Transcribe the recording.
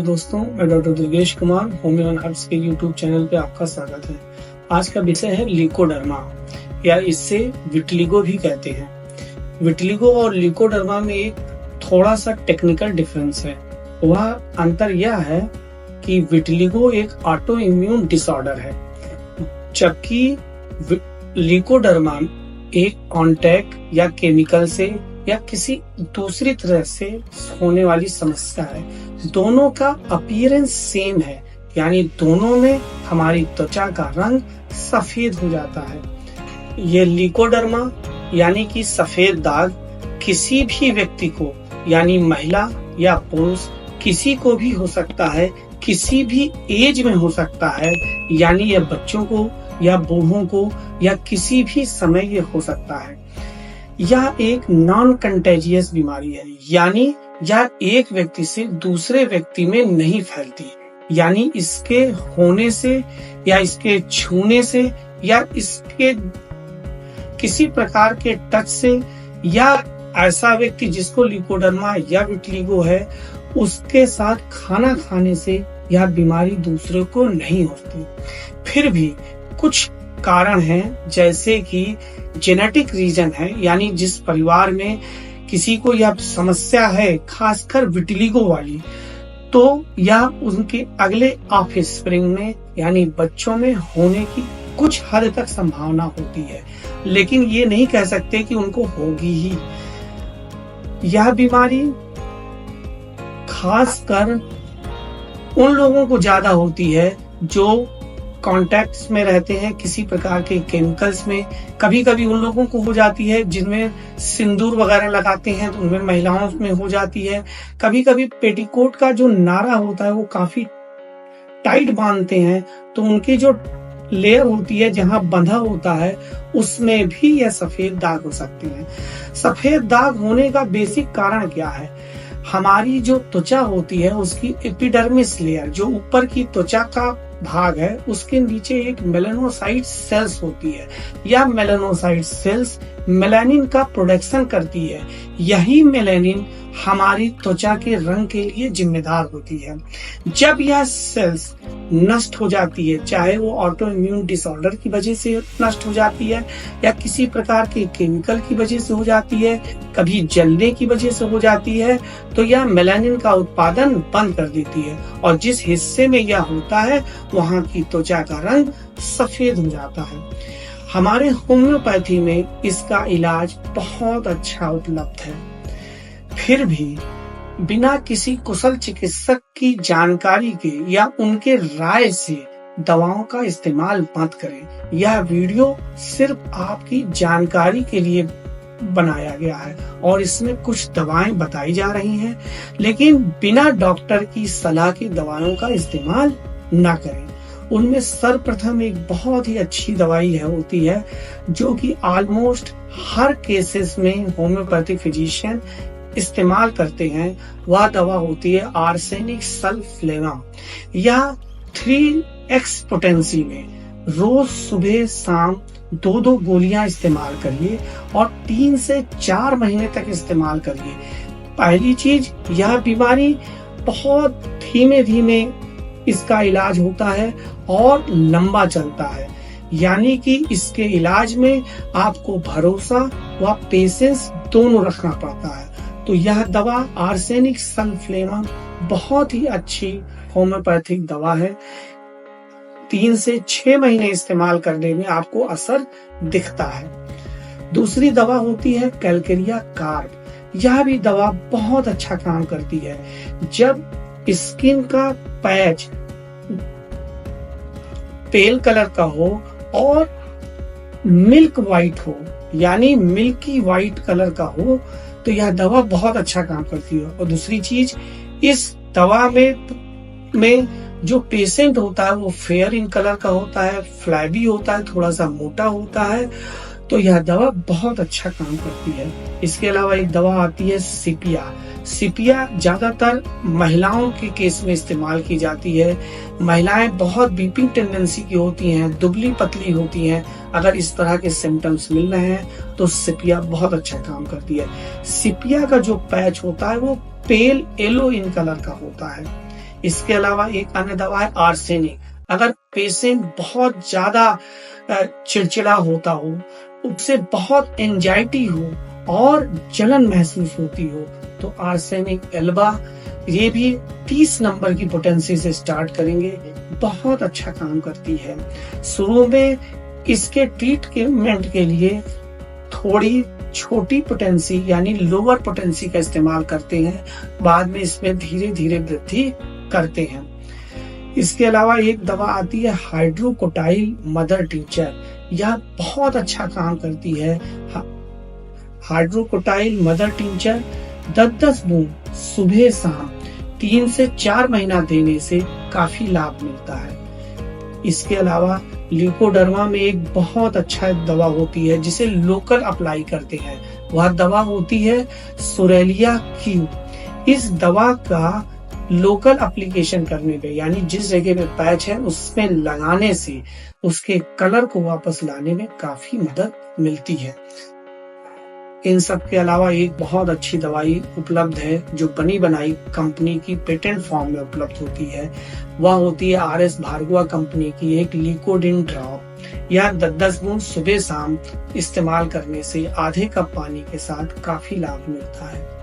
दोस्तों, मैं doctor Durgesh Kumar homeo and herbs के यूट्यूब चैनल पे आपका स्वागत है। आज का विषय है ल्यूकोडर्मा, या इससे विटिलिगो भी कहते हैं। विटिलिगो और ल्यूकोडर्मा में एक थोड़ा सा टेक्निकल डिफरेंस है। वह अंतर यह है कि विटिलिगो एक ऑटो इम्यून डिसऑर्डर है, जबकि ल्यूकोडर्मा एक कॉन्टैक्ट या केमिकल से या किसी दूसरी तरह से होने वाली समस्या है। दोनों का अपीयरेंस सेम है, यानी दोनों में हमारी त्वचा का रंग सफेद हो जाता है। ये ल्यूकोडर्मा यानी कि सफेद दाग किसी भी व्यक्ति को, यानी महिला या पुरुष, किसी को भी हो सकता है, किसी भी एज में हो सकता है, यानी यह बच्चों को या बूढ़ों को या किसी भी समय ये हो सकता है। यह एक नॉन कंटेजियस बीमारी है, यानी यह एक व्यक्ति से दूसरे व्यक्ति में नहीं फैलती, यानी इसके होने से या इसके छूने से या इसके किसी प्रकार के टच से, या ऐसा व्यक्ति जिसको ल्यूकोडर्मा या विटिलिगो है उसके साथ खाना खाने से यह बीमारी दूसरे को नहीं होती। फिर भी कुछ कारण हैं, जैसे कि जेनेटिक रीजन है, यानी जिस परिवार में किसी को यह समस्या है, खासकर विटिलिगो वाली, तो यह उनके अगले ऑफस्प्रिंग में यानी बच्चों में होने की कुछ हद तक संभावना होती है, लेकिन ये नहीं कह सकते कि उनको होगी ही। यह बीमारी खासकर उन लोगों को ज्यादा होती है जो कॉन्टैक्ट्स में रहते हैं किसी प्रकार के केमिकल्स में। कभी कभी उन लोगों को हो जाती है जिनमें सिंदूर वगैरह लगाते हैं, तो उनमें महिलाओं में हो जाती है। कभी कभी पेटीकोट का जो नारा होता है वो काफी टाइट बांधते हैं, तो उनकी जो लेयर होती है जहां बंधा होता है उसमें भी यह सफेद दाग हो सकते हैं। सफेद दाग होने का बेसिक कारण क्या है? हमारी जो त्वचा होती है उसकी एपिडर्मिस लेयर, जो ऊपर की त्वचा का भाग है, उसके नीचे एक मेलानोसाइट सेल्स होती है। यह मेलानोसाइट सेल्स मेलानिन का प्रोडक्शन करती है। यही मेलानिन हमारी त्वचा के रंग के लिए जिम्मेदार होती है। जब यह सेल्स नष्ट हो जाती है, चाहे वो ऑटो इम्यून डिसऑर्डर की वजह से नष्ट हो जाती है या किसी प्रकार के केमिकल की वजह से हो जाती है, कभी जलने की वजह से हो जाती है, तो यह मेलानिन का उत्पादन बंद कर देती है और जिस हिस्से में यह होता है वहां की त्वचा का रंग सफेद हो जाता है। हमारे होम्योपैथी में इसका इलाज बहुत अच्छा उपलब्ध है। फिर भी बिना किसी कुशल चिकित्सक की जानकारी के या उनके राय से दवाओं का इस्तेमाल मत करें। यह वीडियो सिर्फ आपकी जानकारी के लिए बनाया गया है और इसमें कुछ दवाएं बताई जा रही हैं, लेकिन बिना डॉक्टर की सलाह की दवाओं का इस्तेमाल ना करें। उनमें सर्वप्रथम एक बहुत ही अच्छी दवाई होती है जो कि ऑलमोस्ट हर केसेस में होम्योपैथी फिजिशियन इस्तेमाल करते हैं। वह दवा होती है आर्सेनिक सल्फलेवम। यह 3x पोटेंसी में रोज सुबह शाम 2-2 गोलियां इस्तेमाल करिए और 3 से 4 महीने तक इस्तेमाल करिए। पहली चीज, यह बीमारी बहुत धीमे धीमे इसका इलाज होता है और लंबा चलता है, यानी कि इसके इलाज में आपको भरोसा व पेशेंस दोनों रखना पड़ता है। तो यह दवा आर्सेनिक सल्फलेवम बहुत ही अच्छी होम्योपैथिक दवा है। 3 से 6 महीने इस्तेमाल करने में आपको असर दिखता है। दूसरी दवा होती है कैलकेरिया कार्ब। यह भी दवा बहुत अच्छा काम करती है। जब स्किन का पैच पेल कलर का हो और मिल्क वाइट हो, यानी मिल्की वाइट कलर का हो, तो यह दवा बहुत अच्छा काम करती है। और दूसरी चीज, इस दवा में जो पेशेंट होता है वो फेयर इन कलर का होता है, फ्लैबी होता है, थोड़ा सा मोटा होता है, तो यह दवा बहुत अच्छा काम करती है। इसके अलावा एक दवा आती है सिपिया। सिपिया ज्यादातर महिलाओं के केस में इस्तेमाल की जाती है। महिलाएं बहुत बीपिंग टेंडेंसी की होती हैं, दुबली पतली होती हैं। अगर इस तरह के सिम्टम्स मिल रहे हैं तो सिपिया बहुत अच्छा काम करती है। सिपिया का जो पैच होता है वो पेल येलो इन कलर का होता है। इसके अलावा एक अन्य दवा है आर्सेनिक। अगर पेशेंट बहुत ज्यादा चिड़चिड़ा होता हो, उससे बहुत एंजाइटी हो और जलन महसूस होती हो, तो आर्सेनिक एल्बा ये भी 30 नंबर की पोटेंसी से स्टार्ट करेंगे, बहुत अच्छा काम करती है। शुरू में इसके ट्रीटमेंट के लिए थोड़ी छोटी पोटेंसी यानी लोअर पोटेंसी का इस्तेमाल करते हैं, बाद में इसमें धीरे धीरे वृद्धि करते हैं। इसके अलावा एक दवा आती है हाइड्रोकोटाइल मदर टिंचर, यह बहुत अच्छा काम करती है। हाइड्रोकोटाइल मदर टिंचर 10-10 बूंद सुबह शाम 3 से 4 महीना देने से काफी लाभ मिलता है। इसके अलावा ल्यूकोडर्मा में एक बहुत अच्छा दवा होती है जिसे लोकल अप्लाई करते हैं, वह दवा होती है सोरेलिया क्यू। इस दवा का लोकल एप्लीकेशन करने पे यानी जिस जगह पे पैच है उसमें लगाने से उसके कलर को वापस लाने में काफी मदद मिलती है। इन सब के अलावा एक बहुत अच्छी दवाई उपलब्ध है जो बनी बनाई कंपनी की पेटेंट फॉर्म में उपलब्ध होती है, वह होती है RS भार्गवा कंपनी की एक लिकोडिन ड्रॉप। यह 10-10 बूंद सुबह शाम इस्तेमाल करने से आधे कप पानी के साथ काफी लाभ मिलता है।